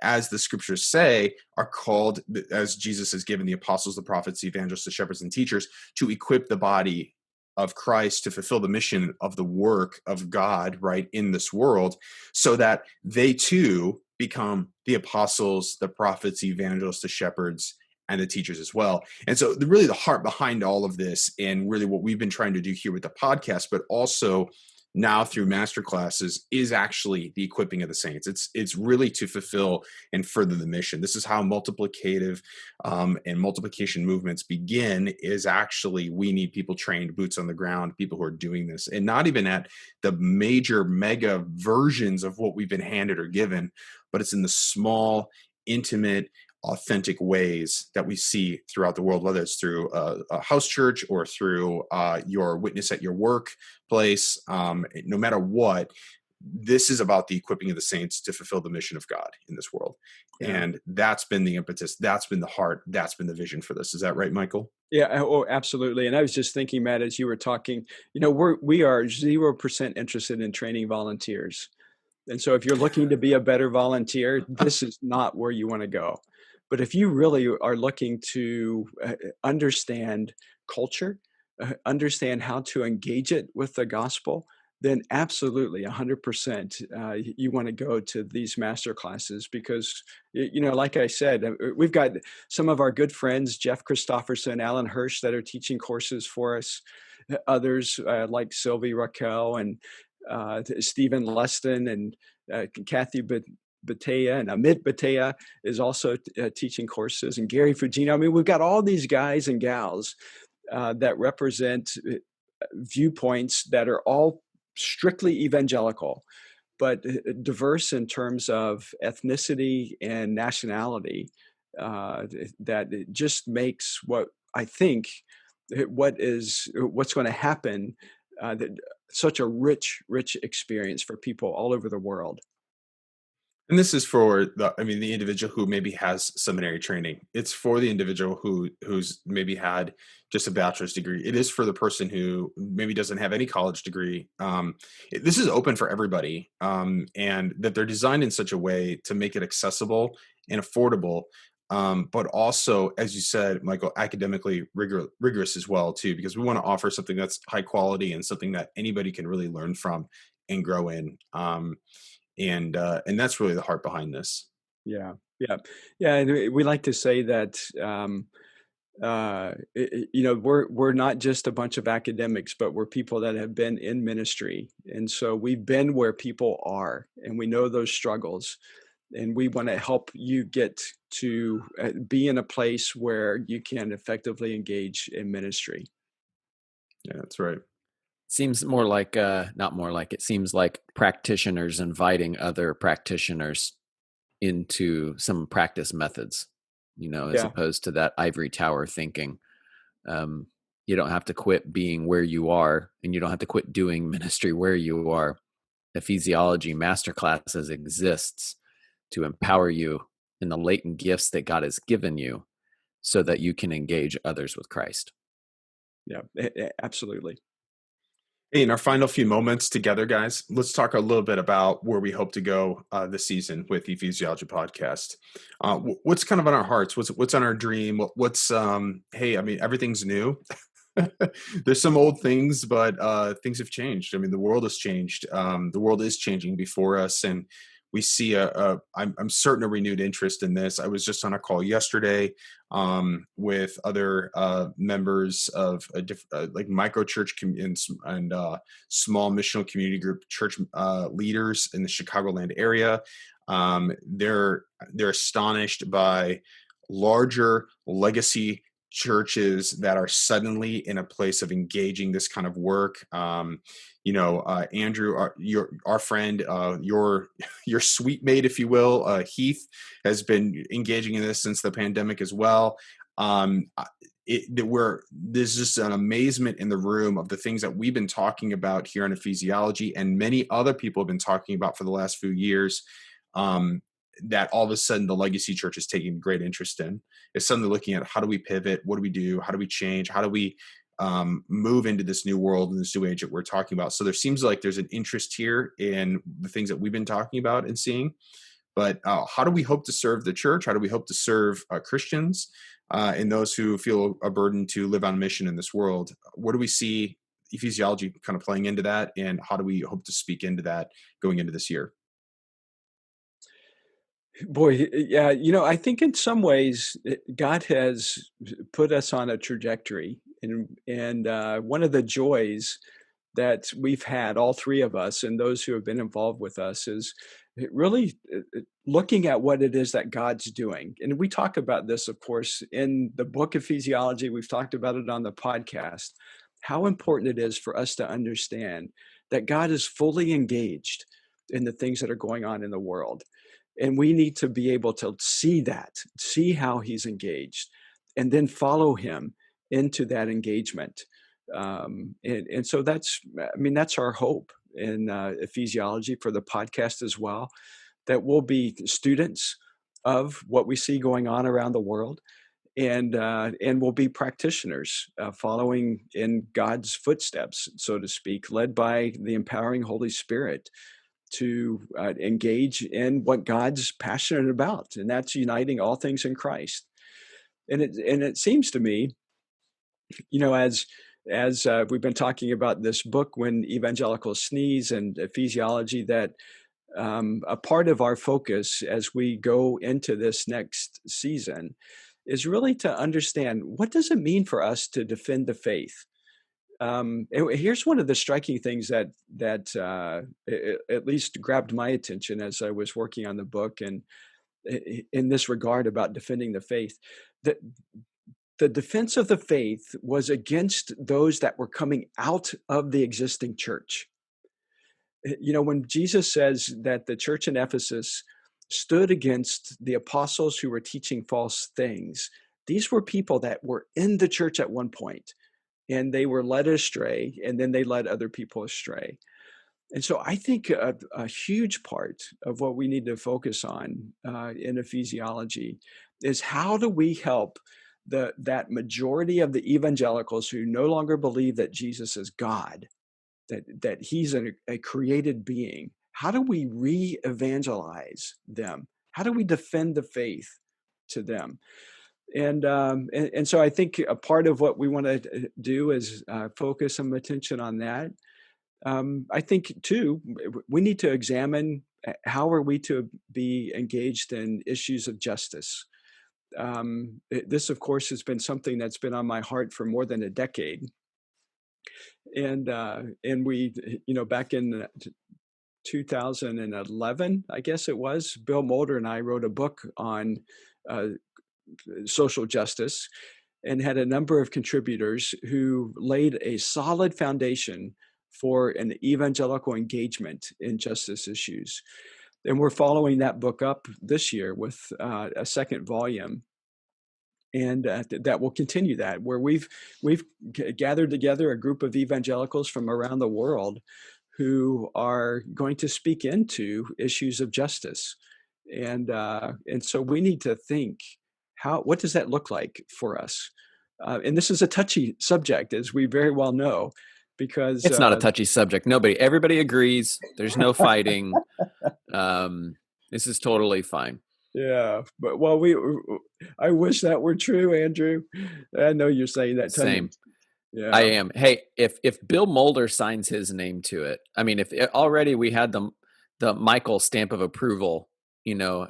as the scriptures say, are called, as Jesus has given the apostles, the prophets, the evangelists, the shepherds, and teachers, to equip the body of Christ to fulfill the mission of the work of God, right, in this world, so that they too become the apostles, the prophets, the evangelists, the shepherds, and the teachers as well. And so really the heart behind all of this, and really what we've been trying to do here with the podcast, but also now through master classes, is actually the equipping of the saints. It's really to fulfill and further the mission. This is how multiplicative and multiplication movements begin, is actually we need people trained, boots on the ground, people who are doing this, and not even at the major mega versions of what we've been handed or given, but it's in the small, intimate, authentic ways that we see throughout the world, whether it's through a house church or through your witness at your workplace. No matter what, this is about the equipping of the saints to fulfill the mission of God in this world. Yeah. And that's been the impetus. That's been the heart. That's been the vision for this. Is that right, Michael? Yeah. Oh, absolutely. And I was just thinking, Matt, as you were talking, we are 0% interested in training volunteers. And so if you're looking to be a better volunteer, this is not where you want to go. But if you really are looking to understand culture, understand how to engage it with the gospel, then absolutely 100% you want to go to these master classes because, like I said, we've got some of our good friends, Jeff Christopherson, Alan Hirsch, that are teaching courses for us. Others like Sylvie Raquel and Stephen Luston and Kathy Batea, and Amit Batea is also teaching courses, and Gary Fugino. I mean, we've got all these guys and gals that represent viewpoints that are all strictly evangelical, but diverse in terms of ethnicity and nationality. That it just makes what I think what's going to happen that such a rich experience for people all over the world. And this is for the individual who maybe has seminary training. It's for the individual who's maybe had just a bachelor's degree. It is for the person who maybe doesn't have any college degree. This is open for everybody, and that they're designed in such a way to make it accessible and affordable, but also, as you said, Michael, academically rigorous as well too, because we want to offer something that's high quality and something that anybody can really learn from and grow in. And that's really the heart behind this. Yeah, yeah, yeah. And we like to say that we're not just a bunch of academics, but we're people that have been in ministry, and so we've been where people are, and we know those struggles, and we want to help you get to be in a place where you can effectively engage in ministry. Yeah, that's right. Seems more like not more like it seems like practitioners inviting other practitioners into some practice methods, as Yeah, opposed to that ivory tower thinking. You don't have to quit being where you are, and you don't have to quit doing ministry where you are. Ephesiology masterclasses exists to empower you in the latent gifts that God has given you so that you can engage others with Christ. yeah, absolutely. Hey, in our final few moments together, guys, let's talk a little bit about where we hope to go this season with the Ephesiology podcast. What's kind of on our hearts? What's on our dream? Hey, everything's new. There's some old things, but things have changed. I mean, the world has changed. The world is changing before us, and we see I'm certain a renewed interest in this. I was just on a call yesterday with other members of a like micro church and small missional community group church leaders in the Chicagoland area. They're astonished by larger legacy churches that are suddenly in a place of engaging this kind of work. Andrew, our friend, your sweet mate, if you will, Heath, has been engaging in this since the pandemic as well. There's just an amazement in the room of the things that we've been talking about here on Ephesiology, and many other people have been talking about for the last few years. That all of a sudden the legacy church is taking great interest in. Is suddenly looking at how do we pivot, what do we do, how do we change, how do we move into this new world and this new age that we're talking about. So there seems like there's an interest here in the things that we've been talking about and seeing. But how do we hope to serve the church? How do we hope to serve Christians and those who feel a burden to live on mission in this world? Where do we see ephesiology kind of playing into that, and how do we hope to speak into that going into this year? Boy, yeah, I think in some ways God has put us on a trajectory, and one of the joys that we've had, all three of us, and those who have been involved with us, is really looking at what it is that God's doing. And we talk about this, of course, in the book of Ephesiology. We've talked about it on the podcast. How important it is for us to understand that God is fully engaged in the things that are going on in the world. And we need to be able to see how he's engaged, and then follow him into that engagement. And so that's our hope, Ephesiology for the podcast as well, that we'll be students of what we see going on around the world, and we'll be practitioners following in God's footsteps, so to speak, led by the empowering Holy Spirit to engage in what God's passionate about, and that's uniting all things in Christ. And it seems to me, as we've been talking about this book, When Evangelicals Sneeze, and Ephesiology, that a part of our focus as we go into this next season is really to understand, what does it mean for us to defend the faith? Here's one of the striking things that at least grabbed my attention as I was working on the book, and in this regard about defending the faith, that the defense of the faith was against those that were coming out of the existing church. When Jesus says that the church in Ephesus stood against the apostles who were teaching false things, these were people that were in the church at one point, and they were led astray, and then they led other people astray. And so I think a huge part of what we need to focus on in ephesiology is, how do we help that majority of the evangelicals who no longer believe that Jesus is God, that he's a created being? How do we re-evangelize them? How do we defend the faith to them? And so I think a part of what we want to do is focus some attention on that. I think too, we need to examine, how are we to be engaged in issues of justice. This, of course, has been something that's been on my heart for more than a decade. And we, back in 2011, I guess it was, Bill Mulder and I wrote a book on social justice, and had a number of contributors who laid a solid foundation for an evangelical engagement in justice issues. And we're following that book up this year with a second volume. And that will continue that, where we've gathered together a group of evangelicals from around the world who are going to speak into issues of justice. And so we need to think, what does that look like for us? And this is a touchy subject, as we very well know, because it's not a touchy subject. Everybody agrees. There's no fighting. This is totally fine. Yeah, but I wish that were true, Andrew. I know you're saying that. Same. Yeah, I am. Hey, if Bill Mulder signs his name to it, I mean, if already we had the Michael stamp of approval,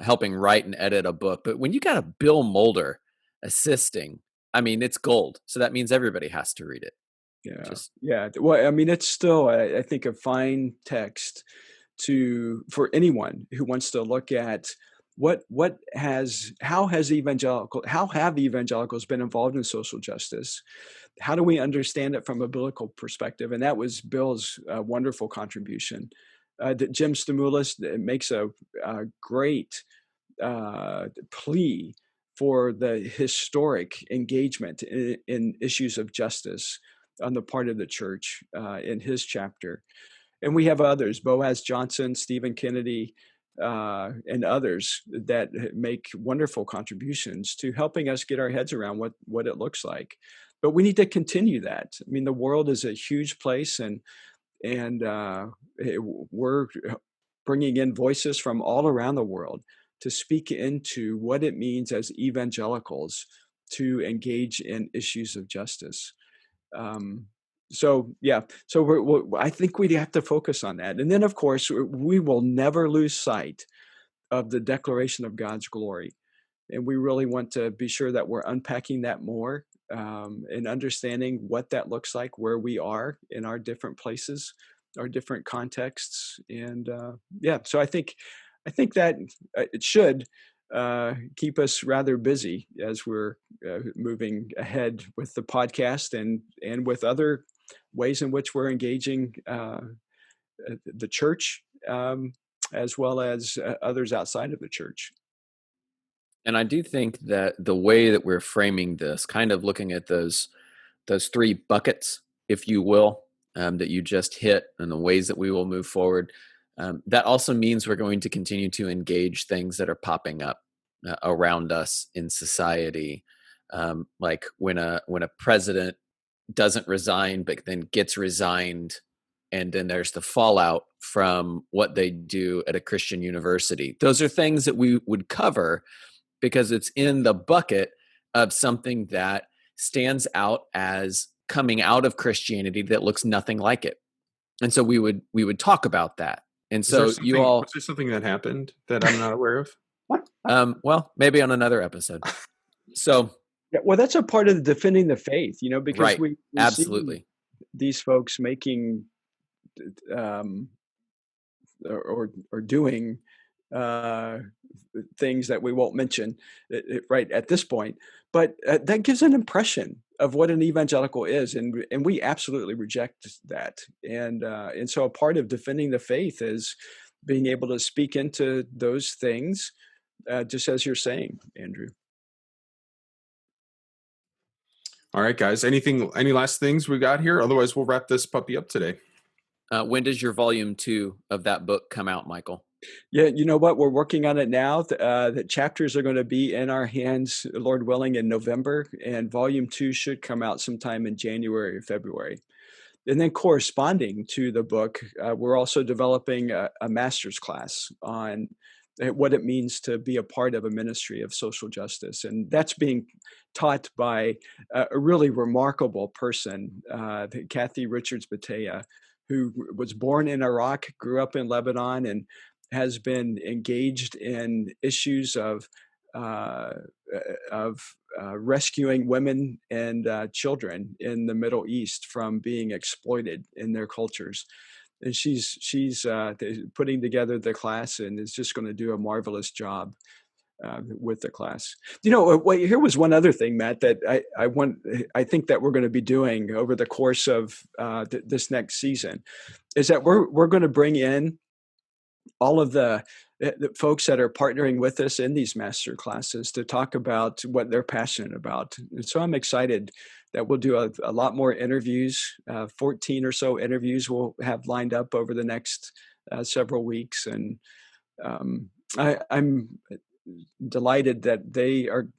helping write and edit a book, but when you got a Bill Mulder assisting, I mean, it's gold. So that means everybody has to read it. Yeah. Well, I mean, it's still, I think, a fine text for anyone who wants to look at how have evangelicals been involved in social justice? How do we understand it from a biblical perspective? And that was Bill's wonderful contribution. Jim Stamoulis makes a great plea for the historic engagement in issues of justice on the part of the church in his chapter. And we have others, Boaz Johnson, Stephen Kennedy, and others that make wonderful contributions to helping us get our heads around what it looks like. But we need to continue that. I mean, the world is a huge place, and we're bringing in voices from all around the world to speak into what it means as evangelicals to engage in issues of justice. So I think we have to focus on that. And then, of course, we will never lose sight of the declaration of God's glory. And we really want to be sure that we're unpacking that more, and understanding what that looks like, where we are in our different places, our different contexts. And so I think that it should keep us rather busy as we're moving ahead with the podcast and with other ways in which we're engaging the church, as well as others outside of the church. And I do think that the way that we're framing this, kind of looking at those three buckets, if you will, that you just hit and the ways that we will move forward, that also means we're going to continue to engage things that are popping up around us in society. Like when a president doesn't resign, but then gets resigned, and then there's the fallout from what they do at a Christian university. Those are things that we would cover because it's in the bucket of something that stands out as coming out of Christianity that looks nothing like it. And so we would talk about that. And so you all, was there something that happened that I'm not aware of? well, maybe on another episode. So, yeah, well, that's a part of the defending the faith, because right, we absolutely see these folks making or doing things that we won't mention right at this point, but that gives an impression of what an evangelical is, and we absolutely reject that. And so a part of defending the faith is being able to speak into those things, just as you're saying, Andrew. All right, guys. Any last things we got here? Otherwise, we'll wrap this puppy up today. When does your volume 2 of that book come out, Michael? Yeah, you know what? We're working on it now. The chapters are going to be in our hands, Lord willing, in November, and volume 2 should come out sometime in January or February. And then corresponding to the book, we're also developing a master's class on what it means to be a part of a ministry of social justice. And that's being taught by a really remarkable person, Kathy Richards Batea, who was born in Iraq, grew up in Lebanon, and has been engaged in issues of rescuing women and children in the Middle East from being exploited in their cultures. And she's putting together the class and is just going to do a marvelous job with the class. Here was one other thing, Matt, that I think that we're going to be doing over the course of this next season, is that we're going to bring in all of the folks that are partnering with us in these master classes to talk about what they're passionate about. And so I'm excited that we'll do a lot more interviews, 14 or so interviews we'll have lined up over the next several weeks. And I'm delighted that they are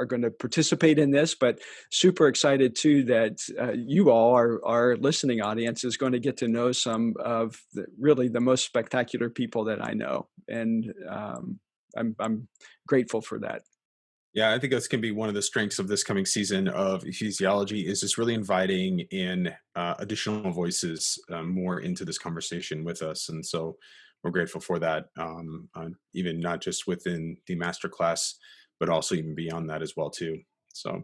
going to participate in this, but super excited too that you all, our listening audience, is going to get to know some of really the most spectacular people that I know, and I'm grateful for that. Yeah, I think that's going to be one of the strengths of this coming season of Ephesiology, is just really inviting in additional voices more into this conversation with us, and so we're grateful for that, even not just within the masterclass, but also even beyond that as well too. So,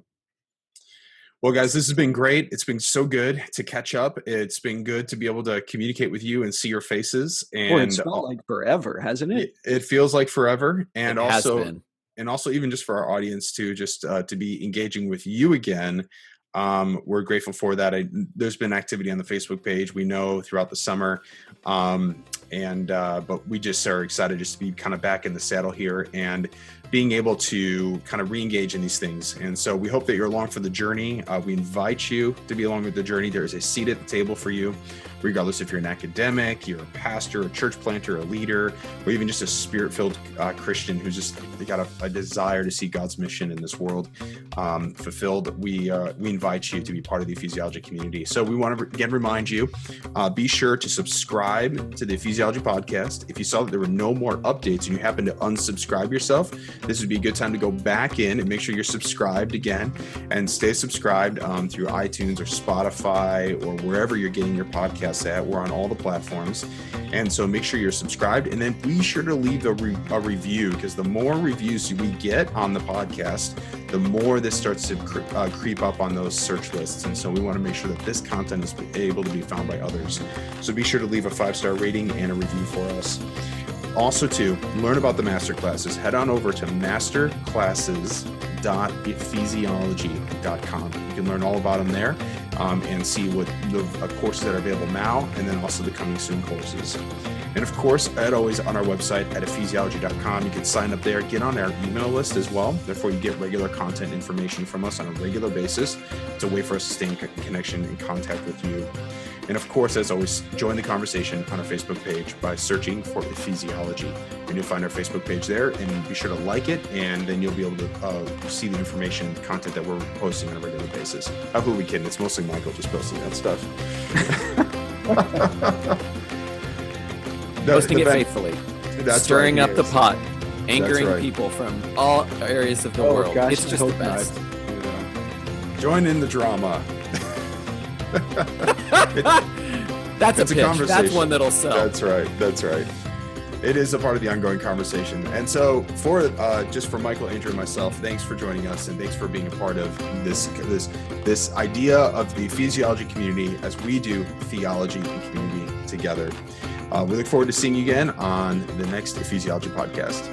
well, guys, this has been great. It's been so good to catch up. It's been good to be able to communicate with you and see your faces. And it's felt like forever, hasn't it? It feels like forever, and it has been. And also even just for our audience too, just to be engaging with you again. We're grateful for that. There's been activity on the Facebook page, we know, throughout the summer. But we just are excited just to be kind of back in the saddle here and being able to kind of re-engage in these things. And so we hope that you're along for the journey. We invite you to be along with the journey. There is a seat at the table for you, regardless if you're an academic, you're a pastor, a church planter, a leader, or even just a spirit-filled Christian who's just got a desire to see God's mission in this world fulfilled. We invite you to be part of the Ephesiology community. So we want to again remind you, be sure to subscribe to the Ephesiology podcast. If you saw that there were no more updates and you happen to unsubscribe yourself, this would be a good time to go back in and make sure you're subscribed again, and stay subscribed through iTunes or Spotify or wherever you're getting your podcasts at. We're on all the platforms. And so make sure you're subscribed, and then be sure to leave a review, because the more reviews we get on the podcast, the more this starts to creep up on those search lists. And so we want to make sure that this content is able to be found by others. So be sure to leave a 5-star rating and a review for us. Also, to learn about the masterclasses, head on over to masterclasses.ephesiology.com. You can learn all about them there and see what the courses that are available now, and then also the coming soon courses. And of course, as always, on our website at ephesiology.com, you can sign up there, get on our email list as well. Therefore, you get regular content information from us on a regular basis. It's a way for us to stay in connection and contact with you. And of course, as always, join the conversation on our Facebook page by searching for Ephesiology. And you'll find our Facebook page there, and be sure to like it, and then you'll be able to see the information, content that we're posting on a regular basis. Who are we kidding? It's mostly Michael just posting that stuff. Posting it faithfully. That's stirring right, up the pot, angering right. people from all areas of the world. Gosh, it's just the best. Join in the drama. That's a It's a pitch. conversation. That's one that'll sell. That's right. That's right. It is a part of the ongoing conversation. And so for Michael, Andrew, and myself, thanks for joining us, and thanks for being a part of this idea of the Ephesiology community as we do theology and community together. We look forward to seeing you again on the next Ephesiology podcast.